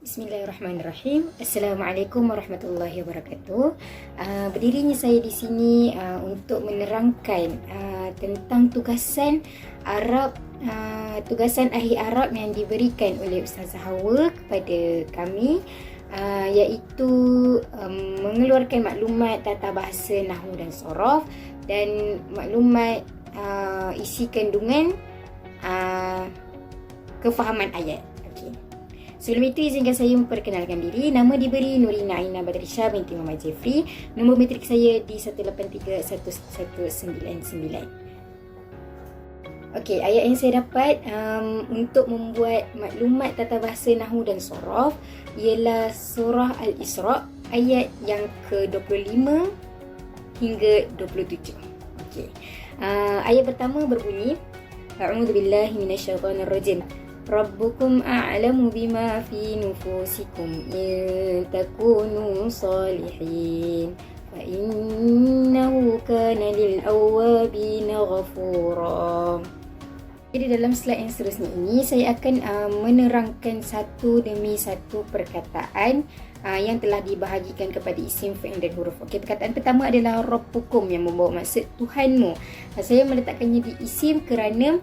Bismillahirrahmanirrahim. Assalamualaikum warahmatullahi wabarakatuh. Berdirinya saya di sini untuk menerangkan tentang tugasan Arab, tugasan akhir Arab yang diberikan oleh Ustazah Hawa kepada kami, iaitu mengeluarkan maklumat tata bahasa Nahwu dan Sorof dan maklumat isi kandungan kefahaman ayat. Sebelum itu, izinkan saya memperkenalkan diri. Nama diberi Nurina Aina Badrisha binti Muhammad Jeffrey. Nombor metrik saya di 1831199. Okey, ayat yang saya dapat untuk membuat maklumat tata bahasa Nahwu dan Sorof ialah surah Al-Isra ayat yang ke-25 hingga 27. Okey. Ayat pertama berbunyi, A'udzubillahi minasyaitonirrajim. Rabbukum a'lamu bima fi nufusikum in takunu salihin fa innahu kana lil awwabina ghafura. Jadi dalam slide yang seterusnya ini saya akan menerangkan satu demi satu perkataan yang telah dibahagikan kepada isim, fi'il dan huruf. Okey, perkataan pertama adalah Rabbukum yang membawa maksud Tuhanmu. Saya meletakkannya di isim kerana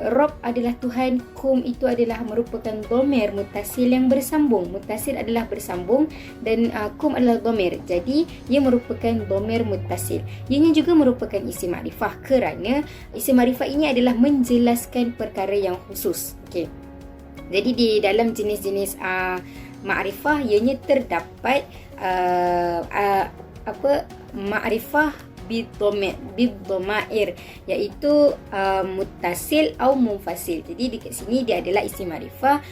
Rabb adalah Tuhan, kum itu adalah merupakan dhamir muttasil yang bersambung. Muttasil adalah bersambung dan kum adalah dhamir. Jadi ia merupakan dhamir muttasil. Ianya juga merupakan isim makrifah kerana isim makrifah ini adalah menjelaskan perkara yang khusus. Okey. Jadi di dalam jenis-jenis makrifah ianya terdapat makrifah bidhamair, iaitu muttasil atau munfasil. Jadi dekat sini dia adalah isim makrifah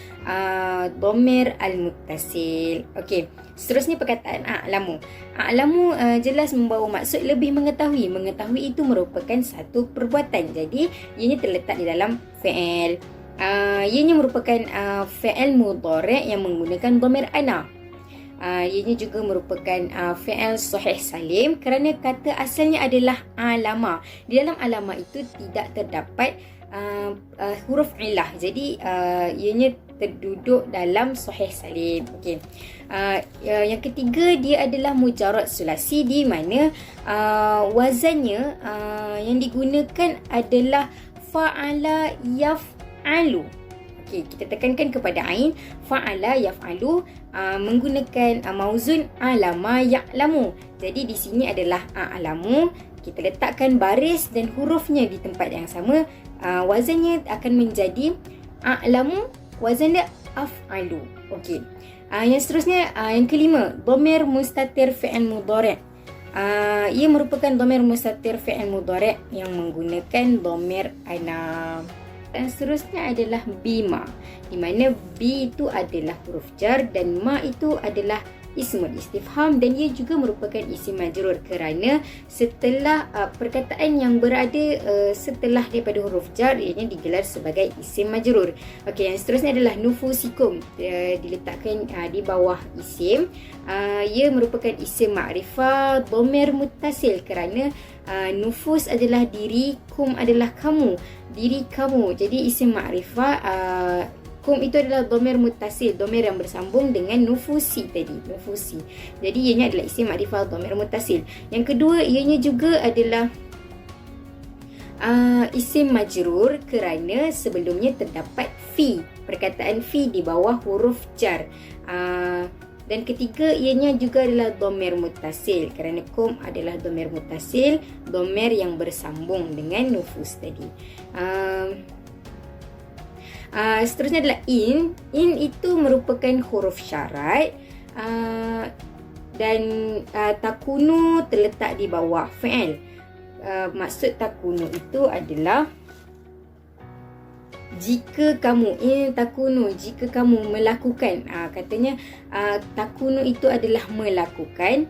dhamir al-muttasil. Okey, seterusnya perkataan a'lamu. A'lamu jelas membawa maksud lebih mengetahui. Mengetahui itu merupakan satu perbuatan. Jadi ianya terletak di dalam fi'il. Ianya merupakan fi'il mudhari' yang menggunakan dhamir ana. Ianya juga merupakan fi'il sahih salim kerana kata asalnya adalah alama. Di dalam alama itu tidak terdapat huruf illah. Jadi ianya terduduk dalam sahih salim. Okey. Yang ketiga, dia adalah mujarrad sulasi di mana wazannya yang digunakan adalah fa'ala yaf'alu. Okey, kita tekankan kepada ain, fa'ala yaf'alu, menggunakan mauzun alama ya'lamu. Jadi di sini adalah a'lamu. Kita letakkan baris dan hurufnya di tempat yang sama. Wazannya akan menjadi a'lamu, wazan dia af'alu. Okey. Yang seterusnya, yang kelima, dhamir mustatir fi'il mudhari'. Ia merupakan dhamir mustatir fi'il mudhari' yang menggunakan dhamir ana. Dan seterusnya adalah bima, di mana bi itu adalah huruf jar dan ma itu adalah ismul istifham dan ia juga merupakan isim majrur kerana setelah perkataan yang berada setelah daripada huruf jar ianya digelar sebagai isim majrur. Okey, yang seterusnya adalah nufusikum, diletakkan di bawah isim. Ia merupakan isim makrifah dhamir muttasil kerana nufus adalah diri, kum adalah kamu, diri kamu. Jadi isim makrifah, kum itu adalah dhamir muttasil, dhamir yang bersambung dengan nufusi tadi, nufusi. Jadi ianya adalah isim makrifah dhamir muttasil. Yang kedua, ianya juga adalah isim majrur kerana sebelumnya terdapat fi, perkataan fi di bawah huruf jar. Dan ketiga, ianya juga adalah dhamir muttasil kerana kum adalah dhamir muttasil, dhamir yang bersambung dengan nufus tadi. Seterusnya adalah in. In itu merupakan huruf syarat dan takunu terletak di bawah fi'il. Maksud takunu itu adalah jika kamu, in takunu, jika kamu melakukan. Katanya takunu itu adalah melakukan.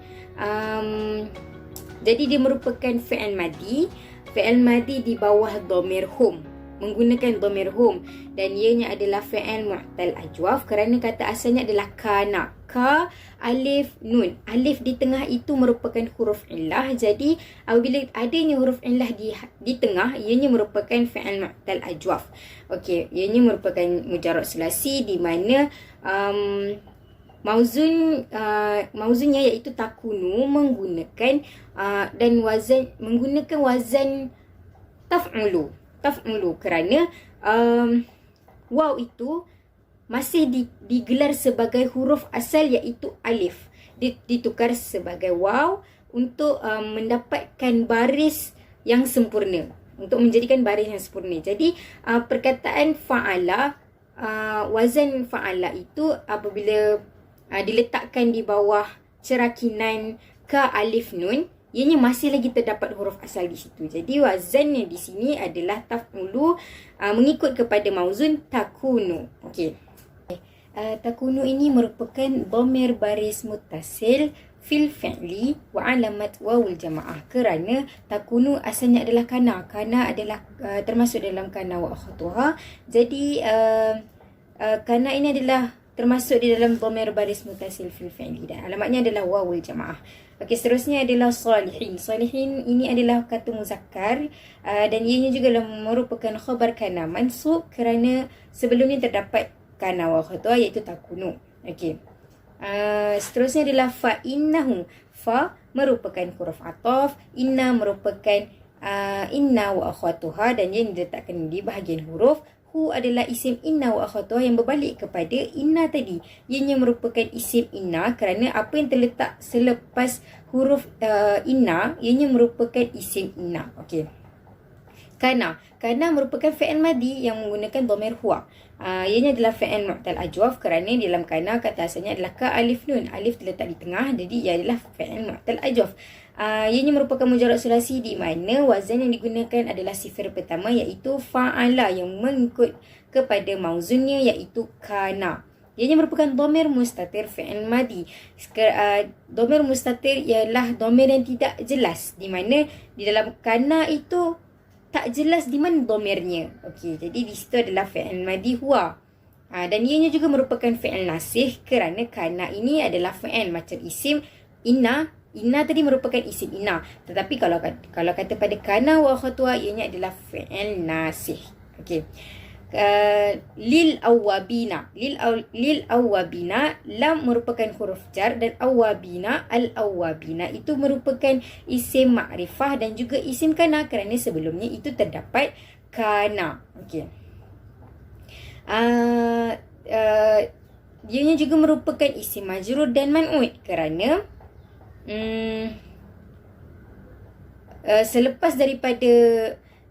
Jadi dia merupakan fi'il madi. Fi'il madi di bawah dhamir hum. menggunakan dhamir hum dan ianya adalah fi'il mu'tal ajwaf kerana kata asalnya adalah kana. Ka, alif, nun. Alif di tengah itu merupakan huruf illah. Jadi apabila adanya huruf illah di tengah, ianya merupakan fi'il mu'tal ajwaf. Okey, ianya merupakan mujarrad sulasi di mana mauzunnya iaitu takunu menggunakan dan menggunakan wazan taf'ulu kerana waw itu masih digelar sebagai huruf asal iaitu alif, ditukar sebagai waw untuk mendapatkan baris yang sempurna, untuk menjadikan baris yang sempurna. Jadi perkataan fa'ala, wazan fa'ala itu apabila diletakkan di bawah cerakinan ka alif nun, ianya masih lagi terdapat huruf asal di situ. Jadi wazannya di sini adalah taf'ulu mengikut kepada mauzun takunu. Okey. Takunu ini merupakan dhamir baris muttasil fil fi'li wa alamat wawul jamaah kerana takunu asalnya adalah kana. Kana adalah termasuk dalam kana wa akhatuha. Jadi kana ini adalah termasuk di dalam dhamir baris muttasil fil fi'li dan alamatnya adalah wawul jamaah. Okey, seterusnya adalah salihin. Salihin ini adalah kata muzakkar dan ianya juga merupakan khabar kana mansub kerana sebelumnya terdapat kana wa khatua iaitu takunu. Okey. Seterusnya adalah fa innahu. Fa merupakan huruf ataf, inna merupakan inna wa akhwatuha dan yang diletakkan di bahagian huruf. Hu adalah isim inna wa akhwatuha yang berbalik kepada inna tadi. Ianya merupakan isim inna kerana apa yang terletak selepas huruf inna, ianya merupakan isim inna. Okey. Kana. Kana merupakan fi'il madi yang menggunakan dhamir huwa. Ianya adalah fi'il mu'tal ajwaf kerana dalam kana kata asalnya adalah ka alif nun. Alif terletak di tengah, jadi ia adalah fi'il mu'tal ajwaf. Ianya merupakan mujarrad sulasi di mana wazan yang digunakan adalah sifar pertama iaitu fa'ala yang mengikut kepada mauzunnya iaitu kana. Ianya merupakan dhamir mustatir fi'il madi. Dhamir mustatir ialah dhamir yang tidak jelas di mana di dalam kana itu tak jelas di mana dhamirnya. Okey, jadi di situ adalah fi'il madi huwa. Dan ianya juga merupakan fi'il nasih kerana kana ini adalah fi'il macam isim inna. Inna tadi merupakan isim inna. Tetapi kalau kata pada kana wa khatua ianya adalah fi'il nasih. Okey. Lil awwabina. Lil awwabina lam merupakan huruf jar dan awwabina al awwabina itu merupakan isim ma'rifah dan juga isim kana kerana sebelumnya itu terdapat kana. Okey. Ianya juga merupakan isim majrur dan man'ut kerana selepas daripada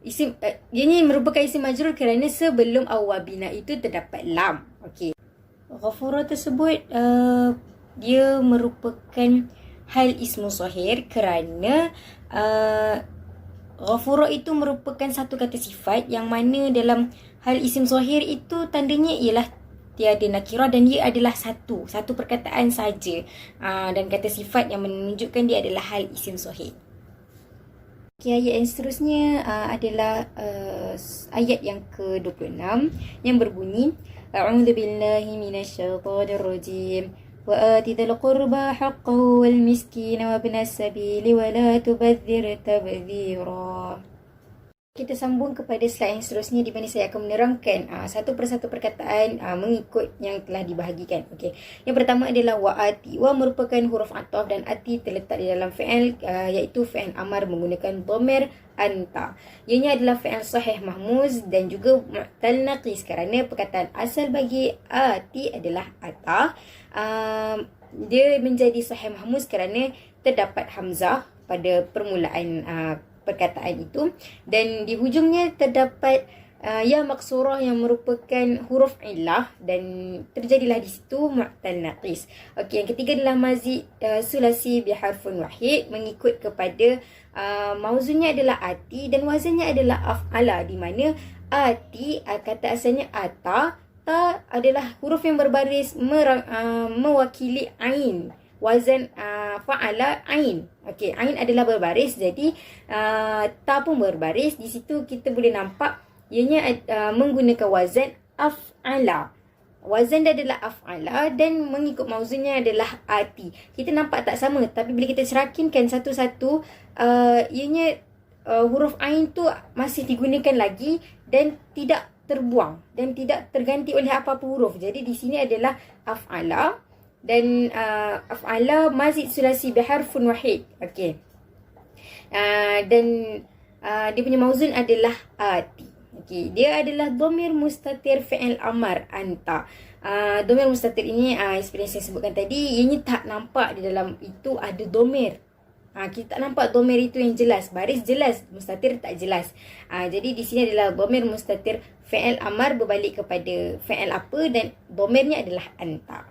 isim ianya merupakan isim majrur kerana sebelum awwabina itu terdapat lam. Okey. Ghafura tersebut dia merupakan hal ismu zahir kerana ghafura itu merupakan satu kata sifat yang mana dalam hal isim zahir itu tandanya ialah tiada nakirah dan dia adalah satu perkataan saja. Dan kata sifat yang menunjukkan dia adalah hal isim zahir. Okay, ayat yang seterusnya adalah ayat yang ke-26 yang berbunyi A'udzu billahi minasyaitonir rajim wa ati dzal qurba haqqahu wal miskina wa ibnas sabili wa la tubadzir tabdzira. Kita sambung kepada slide yang seterusnya di mana saya akan menerangkan satu persatu perkataan mengikut yang telah dibahagikan. Okey. Yang pertama adalah wa'ati. Wa merupakan huruf ataf dan ati terletak di dalam fi'il iaitu fi'il amar menggunakan dhamir anta. Ianya adalah fi'il sahih mahmuz dan juga mu'tal naqis kerana perkataan asal bagi ati adalah ata. Dia menjadi sahih mahmuz kerana terdapat hamzah pada permulaan perkataan itu dan di hujungnya terdapat ya maksurah yang merupakan huruf illah dan terjadilah di situ mu'tal naqis. Okey, yang ketiga adalah mazid sulasi biharfun wahid mengikut kepada mauzunnya adalah ati dan wazannya adalah af'ala di mana ati kata asalnya ata, ta adalah huruf yang berbaris mewakili ain. Wazan fa'ala ain. Okey, ain adalah berbaris jadi ta pun berbaris. Di situ kita boleh nampak ianya menggunakan wazan af'ala. Wazan dia adalah af'ala dan mengikut mauzunnya adalah ati. Kita nampak tak sama, tapi bila kita serakinkan satu-satu, ianya huruf ain tu masih digunakan lagi dan tidak terbuang dan tidak terganti oleh apa-apa huruf. Jadi di sini adalah af'ala dan af'ala mazid sulasi biharfun wahid. Okey. Dan dia punya mauzun adalah ati. Okey, dia adalah dhamir mustatir fi'il amar anta. Dhamir mustatir ini seperti yang saya sebutkan tadi, ianya tak nampak di dalam itu ada dhamir. Kita tak nampak dhamir itu yang jelas. Baris jelas, mustatir tak jelas. Jadi di sini adalah dhamir mustatir fi'il amar berbalik kepada fi'il apa dan dhamirnya adalah anta.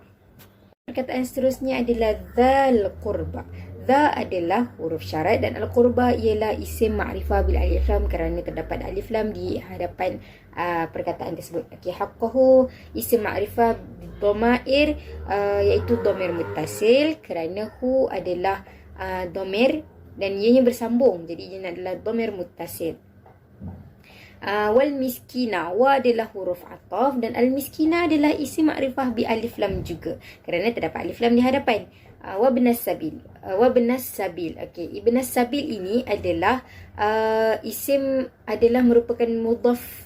Perkataan seterusnya adalah dzal qurba. Dha adalah huruf syarat dan al-qurba ialah isim ma'rifah bil alif lam kerana terdapat alif lam di hadapan perkataan tersebut. Okey, haqqahu isim ma'rifah dhamair iaitu dhamir muttasil kerana hu adalah dhamir dan ianya bersambung. Jadi ianya adalah dhamir muttasil. Wal miskina, wa adalah huruf ataf dan al miskina adalah isim ma'rifah bi alif lam juga kerana terdapat alif lam di hadapan. Wa ibnas sabil. Okey, ibnas sabil ini adalah isim adalah merupakan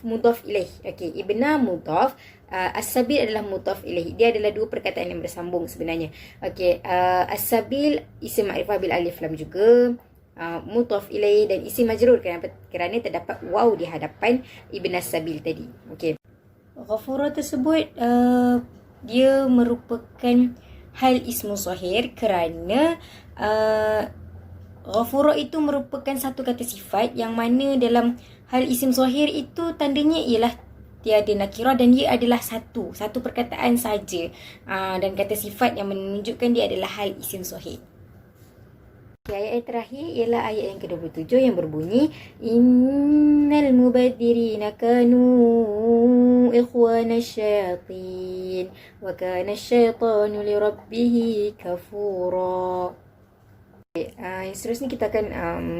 mudhaf ilaih. Okey, ibna mudhaf, as-sabil adalah mudhaf ilaih. Dia adalah dua perkataan yang bersambung sebenarnya. Okey, as-sabil isim ma'rifah bil alif lam juga, mudhaf ilaih dan isim majrur kerana terdapat waw di hadapan ibnas sabil tadi. Okey. Ghafura tersebut dia merupakan hal ismu zahir kerana ghafura itu merupakan satu kata sifat yang mana dalam hal isim zahir itu tandanya ialah tiada nakirah dan ia adalah satu perkataan saja, dan kata sifat yang menunjukkan dia adalah hal isim zahir. Ayat terakhir ialah ayat yang ke-27 yang berbunyi innal mubadzirina kanu ikhwana syayatin wa kana syaitanu li rabbih kafura. Yang seterusnya kita akan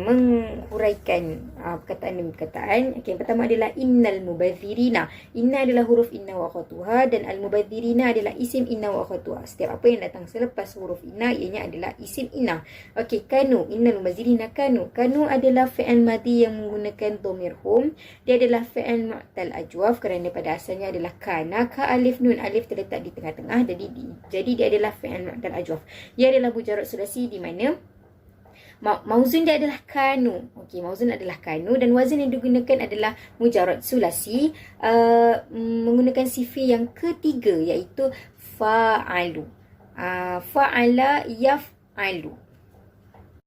menghuraikan perkataan demi perkataan. Yang pertama adalah innal mubadzirina. Inna adalah huruf inna wa akhwatuha dan al mubadzirina adalah isim inna wa akhwatuha. Setiap apa yang datang selepas huruf inna ianya adalah isim inna. Okey, kanu, innal mubadzirina kanu. Kanu adalah fi'il madhi yang menggunakan dhamir hum. Dia adalah fi'il mu'tal ajwaf kerana pada asalnya adalah kana, ka alif nun, alif terletak di tengah-tengah jadi dia adalah fi'il mu'tal ajwaf. Ia adalah mujarrad sulasi di mana mauzun dia adalah kanu. Okey, mauzun adalah kanu dan wazan yang digunakan adalah mujarrad sulasi menggunakan sifir yang ketiga iaitu fa'alu. Fa'ala yaf'alu.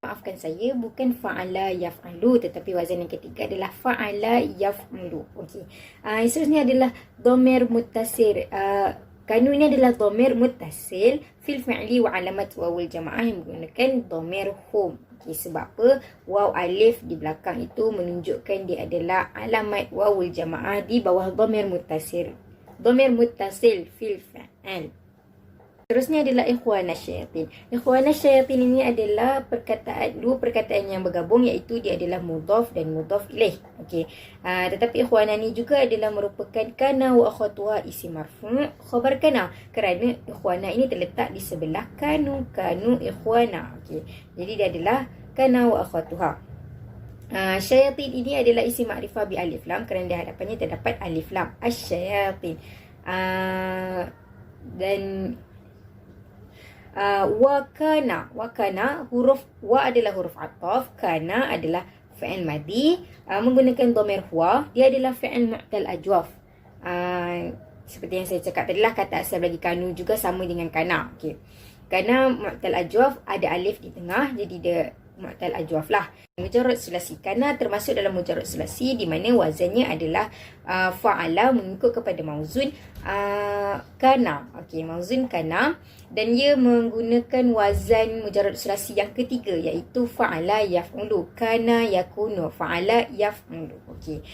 Maafkan saya, bukan fa'ala yaf'alu tetapi wazan yang ketiga adalah fa'ala yaf'alu. Okey. Seterusnya adalah dhamir muttasil. Kanu ini adalah dhamir muttasil fil fi'li wa alamat wawul jamaah yang menggunakan dhamir hum. Okay, sebab apa? Waw alif di belakang itu menunjukkan dia adalah alamat wawul jamaah di bawah dhamir muttasil. Dhamir muttasil fil fi'l. Terusnya adalah ikhwana syayatin. Ikhwana syayatin ini adalah dua perkataan yang bergabung iaitu dia adalah mudhaf dan mudhaf ilaih. Okey. Tetapi ikhwana ni juga adalah merupakan kana wa akhwatuha isim marfu' khabar kana kerana ikhwana ini terletak di sebelah kanu ikhwana. Okey. Jadi dia adalah kana wa akhwatuha. Syayatin ini adalah isim ma'rifah bi alif lam kerana di hadapannya terdapat alif lam asyayatin. Dan wakana huruf wa adalah huruf ataf, kana adalah fi'il madhi menggunakan dhamir huwa, dia adalah fi'il mu'tal ajwaf. Seperti yang saya cakap tadi lah, kata asal bagi kanu juga sama dengan kana. Okey. Kana mu'tal ajwaf ada alif di tengah jadi dia mu'tal ajwaf lah. Mujarrad sulasi, kana termasuk dalam mujarrad sulasi di mana wazannya adalah fa'ala mengikut kepada mauzun kana. Okey, mauzun kana dan ia menggunakan wazan mujarrad sulasi yang ketiga iaitu fa'ala yaf'ulu, kana yakunu, fa'ala yaf'ulu. Okey.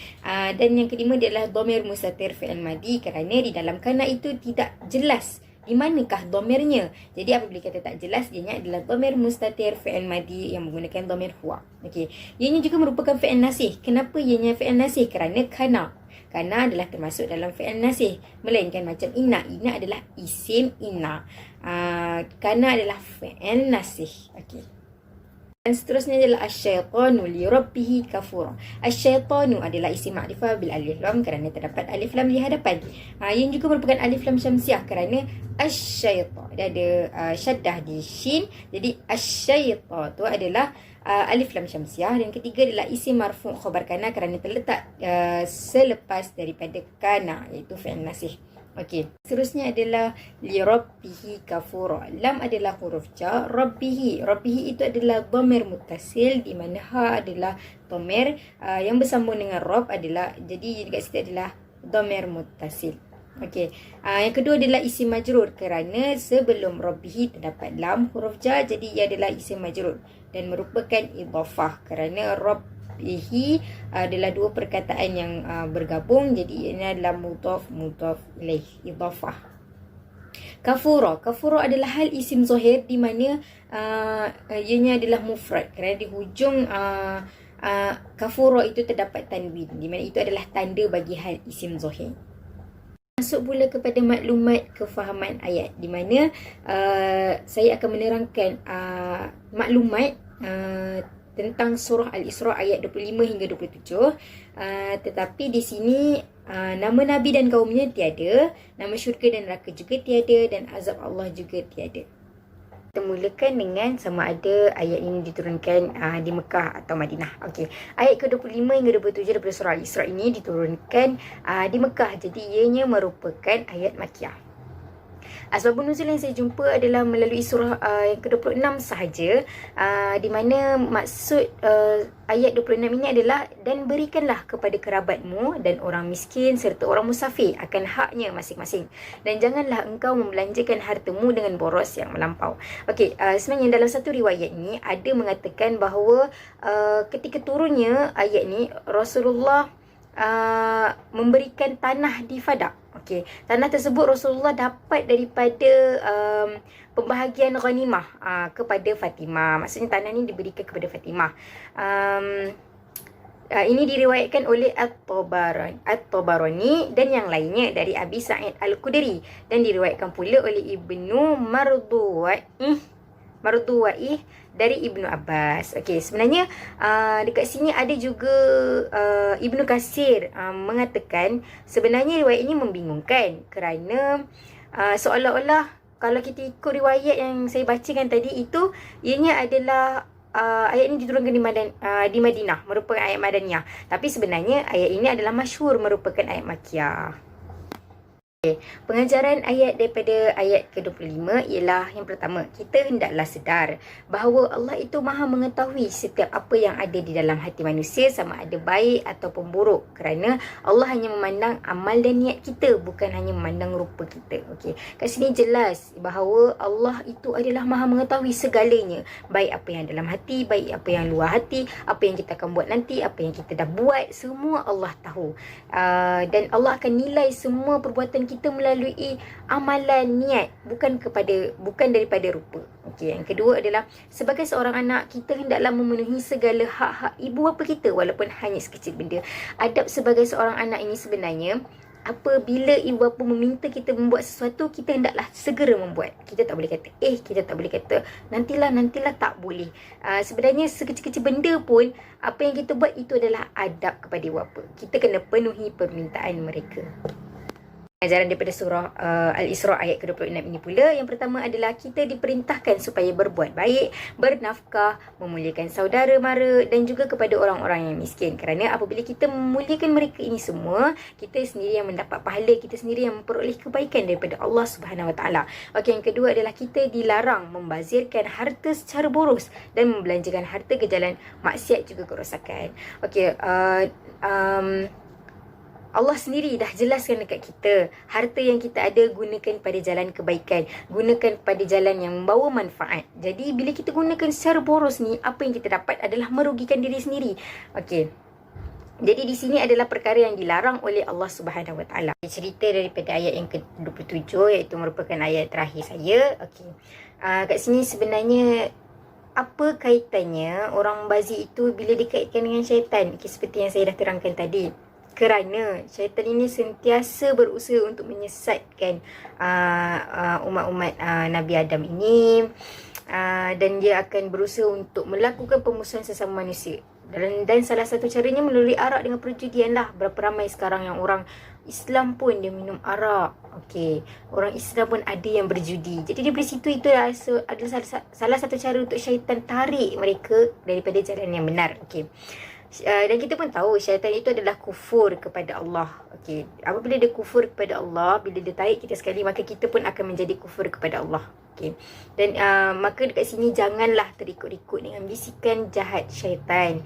Dan yang kelima adalah dhamir mustatir fi'il madhi kerana di dalam kana itu tidak jelas di manakah dhamirnya. Jadi apabila kata tak jelas, ianya adalah dhamir mustatir fi'il madhi yang menggunakan dhamir huwa. Okey. Ianya juga merupakan fi'il nasih. Kenapa ianya fi'il nasih? Kerana kana Kana adalah termasuk dalam fi'il nasih. Melainkan macam inna. Inna adalah isim inna. Kana adalah fi'il nasih. Okey. Dan seterusnya adalah asyaitanu li rabbihi kafura. Asyaitanu adalah isim ma'rifah bil alif lam kerana terdapat alif lam di hadapan. Yang juga merupakan alif lam syamsiah kerana asyaita. Dia ada syaddah di shin. Jadi asyaita tu adalah alif lam syamsiah. Dan ketiga adalah isim marfu' khabar kana kerana terletak selepas daripada kana, iaitu fi'il nasih. Okey. Seterusnya adalah li rabbihi kafura. Lam adalah huruf jar. Rabbihi. Rabbihi itu adalah dhamir muttasil di mana ha adalah dhamir yang bersambung dengan rabb adalah, jadi dekat situ adalah dhamir muttasil. Okey. Yang kedua adalah isim majrur kerana sebelum rabbihi terdapat lam huruf jar, jadi ia adalah isim majrur dan merupakan idhafah kerana rabbihi adalah dua perkataan yang bergabung, jadi ini adalah mudhaf ilaih, idhafah. Kafura. Kafura adalah hal isim zahir di mana ianya adalah mufrad kerana di hujung kafura itu terdapat tanwin, di mana itu adalah tanda bagi hal isim zahir. Masuk pula kepada maklumat kefahaman ayat, di mana saya akan menerangkan maklumat tentang surah Al-Isra ayat 25 hingga 27. Tetapi di sini nama Nabi dan kaumnya tiada, nama syurga dan neraka juga tiada, dan azab Allah juga tiada. Kita mulakan dengan sama ada ayat ini diturunkan di Mekah atau Madinah. Okey. Ayat ke-25 hingga 27 daripada surah Al-Isra ini diturunkan di Mekah. Jadi ianya merupakan ayat Makkiyah. Asbabun nuzul yang saya jumpa adalah melalui surah yang ke-26 sahaja, di mana maksud ayat 26 ini adalah dan berikanlah kepada kerabatmu dan orang miskin serta orang musafir akan haknya masing-masing, dan janganlah engkau membelanjakan hartamu dengan boros yang melampau. Okey, sebenarnya dalam satu riwayat ni ada mengatakan bahawa ketika turunnya ayat ni Rasulullah memberikan tanah di Fadak. Okey, tanah tersebut Rasulullah dapat daripada pembahagian ghanimah kepada Fatimah. Maksudnya tanah ni diberikan kepada Fatimah. Ini diriwayatkan oleh At-Tabarani dan yang lainnya dari Abi Sa'id Al-Khudri, dan diriwayatkan pula oleh Ibnu Marduwaih dari Ibnu Abbas. Okey, sebenarnya dekat sini ada juga Ibnu Katsir mengatakan sebenarnya riwayat ini membingungkan kerana seolah-olah kalau kita ikut riwayat yang saya bacakan tadi itu, ianya adalah ayat ini diturunkan di Madinah, merupakan ayat Madaniyah. Tapi sebenarnya ayat ini adalah masyhur merupakan ayat Makkiyah. Okay. Pengajaran ayat daripada ayat ke-25 ialah yang pertama, kita hendaklah sedar bahawa Allah itu maha mengetahui setiap apa yang ada di dalam hati manusia, sama ada baik ataupun buruk, kerana Allah hanya memandang amal dan niat kita, bukan hanya memandang rupa kita. Okey, kat sini jelas bahawa Allah itu adalah maha mengetahui segalanya, baik apa yang dalam hati, baik apa yang luar hati, apa yang kita akan buat nanti, apa yang kita dah buat, semua Allah tahu. Dan Allah akan nilai semua perbuatan kita melalui amalan niat, bukan daripada rupa. Okey, yang kedua adalah sebagai seorang anak, kita hendaklah memenuhi segala hak-hak ibu bapa kita walaupun hanya sekecil benda. Adab sebagai seorang anak ini sebenarnya, apabila ibu bapa meminta kita membuat sesuatu, kita hendaklah segera membuat. Kita tak boleh kata kita tak boleh kata nantilah, tak boleh. Sebenarnya sekecil-kecil benda pun, apa yang kita buat itu adalah adab kepada ibu bapa. Kita kena penuhi permintaan mereka. Ajaran daripada surah Al-Isra ayat ke-26 ini pula, yang pertama adalah kita diperintahkan supaya berbuat baik, bernafkah, memuliakan saudara mara dan juga kepada orang-orang yang miskin. Kerana apabila kita memuliakan mereka ini semua, kita sendiri yang mendapat pahala, kita sendiri yang memperoleh kebaikan daripada Allah Subhanahu Wa Taala. Okey, yang kedua adalah kita dilarang membazirkan harta secara boros dan membelanjakan harta ke jalan maksiat juga kerosakan. Okey, Allah sendiri dah jelaskan dekat kita, harta yang kita ada gunakan pada jalan kebaikan, gunakan pada jalan yang membawa manfaat. Jadi bila kita gunakan secara boros ni, apa yang kita dapat adalah merugikan diri sendiri. Okey, jadi di sini adalah perkara yang dilarang oleh Allah Subhanahu Wa Taala. Cerita daripada ayat yang ke-27, iaitu merupakan ayat terakhir saya. Okey, kat sini sebenarnya apa kaitannya orang bazir itu bila dikaitkan dengan syaitan? Okey, seperti yang saya dah terangkan tadi. Kerana syaitan ini sentiasa berusaha untuk menyesatkan umat-umat Nabi Adam ini, dan dia akan berusaha untuk melakukan pemusuhan sesama manusia. Dan salah satu caranya melalui arak dengan perjudian lah. Berapa ramai sekarang yang orang Islam pun dia minum arak. Okey, orang Islam pun ada yang berjudi. Jadi dari situ itu adalah salah satu cara untuk syaitan tarik mereka daripada jalan yang benar. Okey. Dan kita pun tahu syaitan itu adalah kufur kepada Allah. Okey, apabila dia kufur kepada Allah, bila dia tarik kita sekali, maka kita pun akan menjadi kufur kepada Allah. Okey. Dan maka dekat sini janganlah terikut-ikut dengan bisikan jahat syaitan.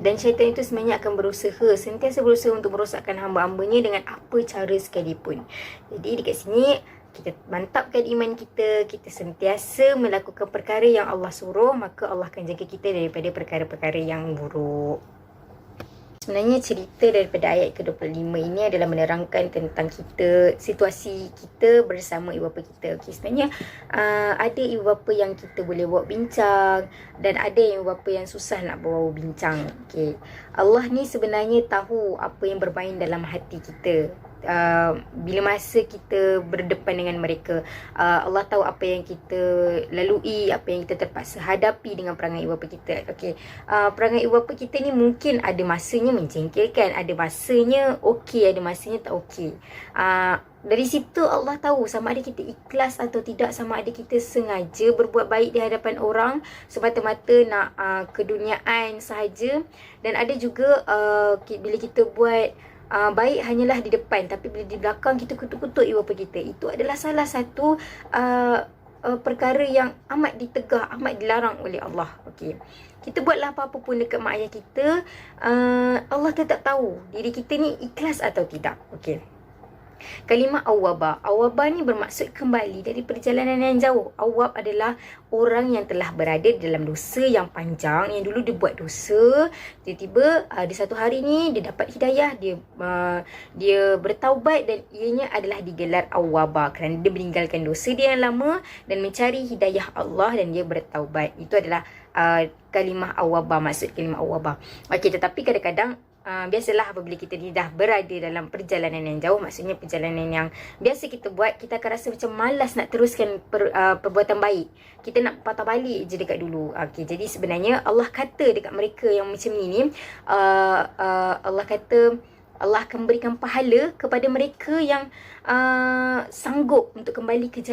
Dan syaitan itu sebenarnya akan sentiasa berusaha untuk merosakkan hamba-hambanya dengan apa cara sekalipun. Jadi dekat sini kita mantapkan iman kita, kita sentiasa melakukan perkara yang Allah suruh, maka Allah akan jaga kita daripada perkara-perkara yang buruk. Sebenarnya cerita daripada ayat ke-25 ini adalah menerangkan tentang situasi kita bersama ibu bapa kita. Okay, sebenarnya ada ibu bapa yang kita boleh bawa bincang dan ada ibu bapa yang susah nak bawa bincang. Okay. Allah ni sebenarnya tahu apa yang bermain dalam hati kita. Bila masa kita berdepan dengan mereka, Allah tahu apa yang kita lalui, apa yang kita terpaksa hadapi dengan perangai ibu bapa kita. Okey, perangai ibu bapa kita ni mungkin ada masanya menjengkelkan, ada masanya okey, ada masanya tak okey. Dari situ Allah tahu sama ada kita ikhlas atau tidak, sama ada kita sengaja berbuat baik di hadapan orang semata-mata nak keduniaan sahaja, dan ada juga bila kita buat baik hanyalah di depan, tapi bila di belakang kita kutuk-kutuk ibu bapa kita. Itu adalah salah satu perkara yang amat ditegah, amat dilarang oleh Allah. Okey, kita buatlah apa-apa pun dekat mak ayah kita, Allah tetap tahu diri kita ni ikhlas atau tidak. Okey. Kalimah awwaba. Awwaba ni bermaksud kembali dari perjalanan yang jauh. Awwab adalah orang yang telah berada dalam dosa yang panjang, yang dulu dia buat dosa, tiba-tiba di satu hari ni dia dapat hidayah, dia bertaubat, dan ianya adalah digelar awwaba kerana dia meninggalkan dosa dia yang lama dan mencari hidayah Allah dan dia bertaubat. Itu adalah kalimah awwaba, maksud kalimah awwaba. Okey, tetapi kadang-kadang biasalah apabila kita ni dah berada dalam perjalanan yang jauh, maksudnya perjalanan yang biasa kita buat, kita akan rasa macam malas nak teruskan perbuatan baik. Kita nak patah balik je dekat dulu. Okey, jadi sebenarnya Allah kata dekat mereka yang macam ni, Allah kata Allah akan berikan pahala kepada mereka yang sanggup untuk kembali ke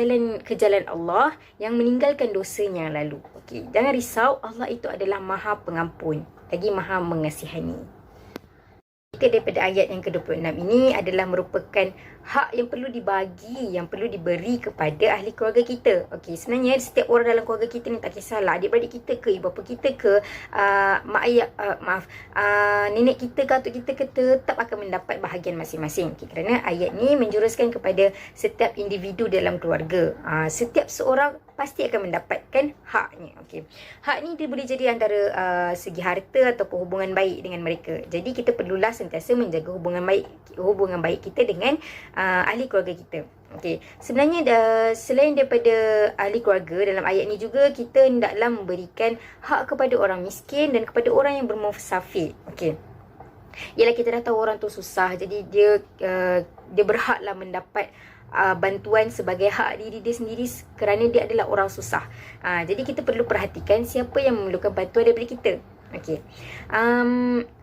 jalan Allah, yang meninggalkan dosanya yang lalu. Okey, jangan risau, Allah itu adalah Maha Pengampun lagi Maha Mengasihani. Daripada ayat yang ke-26 ini adalah merupakan hak yang perlu dibagi, yang perlu diberi kepada ahli keluarga kita. Okey, sebenarnya setiap orang dalam keluarga kita ni, tak kisahlah adik-beradik kita ke, ibu bapa kita ke, mak ayah, nenek kita ke, atuk kita ke, tetap akan mendapat bahagian masing-masing. Okey, kerana ayat ni menjuruskan kepada setiap individu dalam keluarga. Setiap seorang pasti akan mendapatkan haknya. Okey, hak ni dia boleh jadi antara segi harta ataupun hubungan baik dengan mereka. Jadi kita perlulah sentiasa menjaga hubungan baik kita dengan ahli keluarga kita. Okey, sebenarnya selain daripada ahli keluarga, dalam ayat ni juga kita hendaklah memberikan hak kepada orang miskin dan kepada orang yang bermusafir. Okey, ialah kita dah tahu orang tu susah, jadi dia berhaklah mendapat bantuan sebagai hak diri dia sendiri kerana dia adalah orang susah. Jadi kita perlu perhatikan siapa yang memerlukan bantuan daripada kita. Okey,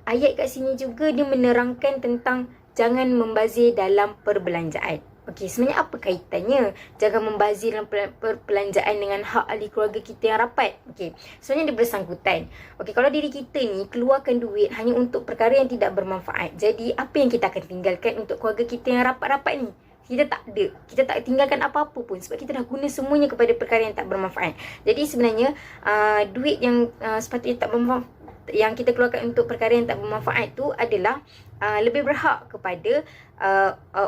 ayat kat sini juga dia menerangkan tentang jangan membazir dalam perbelanjaan. Okey, sebenarnya apa kaitannya jangan membazir dalam perbelanjaan dengan hak ahli keluarga kita yang rapat? Okey, sebenarnya dia bersangkutan. Okey, kalau diri kita ni keluarkan duit hanya untuk perkara yang tidak bermanfaat, jadi apa yang kita akan tinggalkan untuk keluarga kita yang rapat-rapat ni? Kita tak ada, kita tak tinggalkan apa-apa pun sebab kita dah guna semuanya kepada perkara yang tak bermanfaat. Jadi sebenarnya duit yang sepatutnya tak bermanfaat, yang kita keluarkan untuk perkara yang tak bermanfaat tu adalah lebih berhak kepada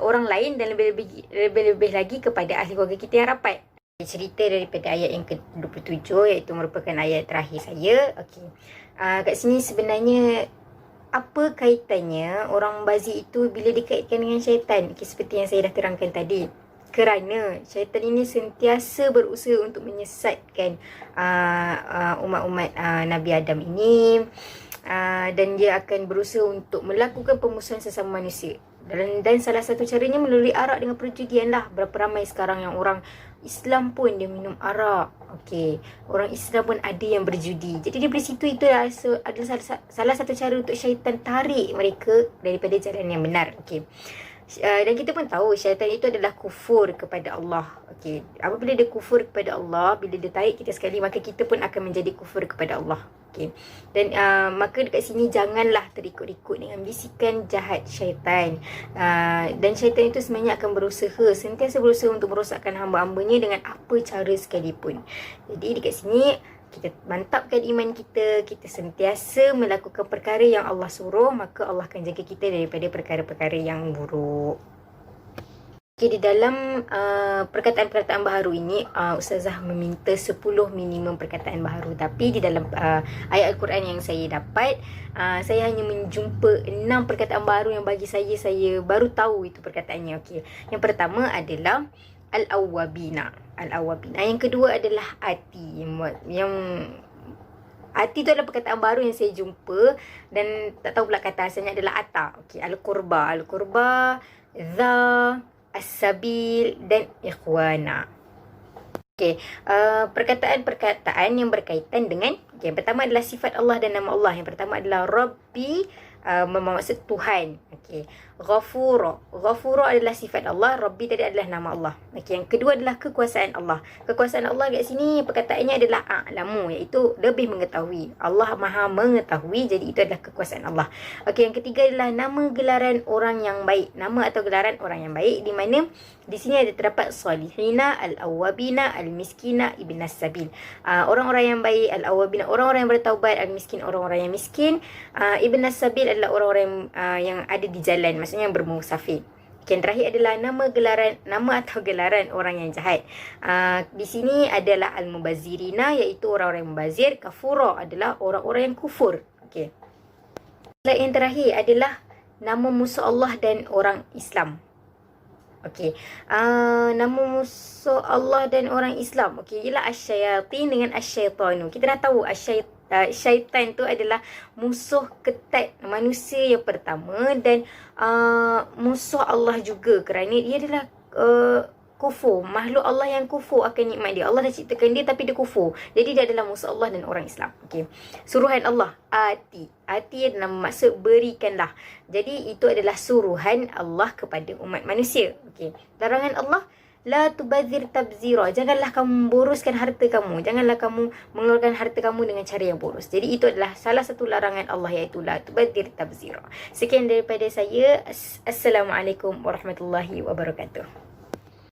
orang lain dan lebih lagi kepada ahli keluarga kita yang rapat. Cerita daripada ayat yang ke-27, iaitu merupakan ayat terakhir saya. Okey, kat sini sebenarnya apa kaitannya orang membazir itu bila dikaitkan dengan syaitan? Okay, seperti yang saya dah terangkan tadi. Kerana syaitan ini sentiasa berusaha untuk menyesatkan umat-umat Nabi Adam ini, dan dia akan berusaha untuk melakukan pemusuhan sesama manusia. Dan salah satu caranya melalui arak dengan perjudian lah. Berapa ramai sekarang yang orang Islam pun dia minum arak. Okey, orang Islam pun ada yang berjudi. Jadi dari situ itu adalah salah satu cara untuk syaitan tarik mereka daripada jalan yang benar. Okey. Dan kita pun tahu syaitan itu adalah kufur kepada Allah. Okey, apabila dia kufur kepada Allah, bila dia tarik kita sekali, maka kita pun akan menjadi kufur kepada Allah. Okey. Dan maka dekat sini janganlah terikut-ikut dengan bisikan jahat syaitan. Dan syaitan itu sebenarnya akan sentiasa berusaha untuk merosakkan hamba-hambanya dengan apa cara sekalipun. Jadi dekat sini kita mantapkan iman kita, kita sentiasa melakukan perkara yang Allah suruh, maka Allah akan jaga kita daripada perkara-perkara yang buruk. Okay, di dalam perkataan-perkataan baharu ini, Ustazah meminta 10 minimum perkataan baharu. Tapi di dalam ayat Al-Quran yang saya dapat, saya hanya menjumpa 6 perkataan baru yang bagi saya baru tahu itu perkataannya. Okay. Yang pertama adalah Al-Awwabina. Al-Awwabina. Yang kedua adalah Ati. Yang Ati tu adalah perkataan baru yang saya jumpa dan tak tahu pula kata asalnya adalah Ata. Okey, Al-Qurba. Al-Qurba, Dha, As-Sabil dan Ikhwana. Okey, perkataan-perkataan yang berkaitan dengan yang pertama adalah sifat Allah dan nama Allah. Yang pertama adalah Rabbi, bermaksud Tuhan. Okey. Ghafura. Ghafura adalah sifat Allah, Rabbi tadi adalah nama Allah. Okey, yang kedua adalah kekuasaan Allah. Kekuasaan Allah kat sini perkataannya adalah a'lamu, iaitu lebih mengetahui. Allah Maha mengetahui, jadi itu adalah kekuasaan Allah. Okey, yang ketiga adalah nama gelaran orang yang baik. Nama atau gelaran orang yang baik di mana di sini ada terdapat salihina, al-awwabina, al-miskina, ibnas sabil. Orang-orang yang baik, al-awwabina orang-orang yang bertaubat, al-miskin orang-orang yang miskin, ibnas sabil adalah orang-orang yang ada di jalan, maksudnya yang bermusafir. Yang terakhir adalah nama atau gelaran orang yang jahat. Di sini adalah al-mubazirina, iaitu orang-orang yang membazir. Kafura adalah orang-orang yang kufur. Okey. Yang terakhir adalah nama musuh Allah dan orang Islam. Okey. Nama musuh Allah dan orang Islam. Okey, ialah asyayatin dengan asyaitanu. Kita dah tahu syaitan tu adalah musuh ketat manusia yang pertama dan musuh Allah juga, kerana dia adalah kufur. Makhluk Allah yang kufur akan nikmat dia. Allah dah ciptakan dia tapi dia kufur. Jadi dia adalah musuh Allah dan orang Islam. Okey. Suruhan Allah, ati. Ati adalah maksud berikanlah. Jadi itu adalah suruhan Allah kepada umat manusia. Okey. Larangan Allah, la tubazir tabzira. Janganlah kamu boroskan harta kamu. Janganlah kamu mengeluarkan harta kamu dengan cara yang boros. Jadi itu adalah salah satu larangan Allah, iaitu la tubazir tabzira. Sekian daripada saya. Assalamualaikum warahmatullahi wabarakatuh.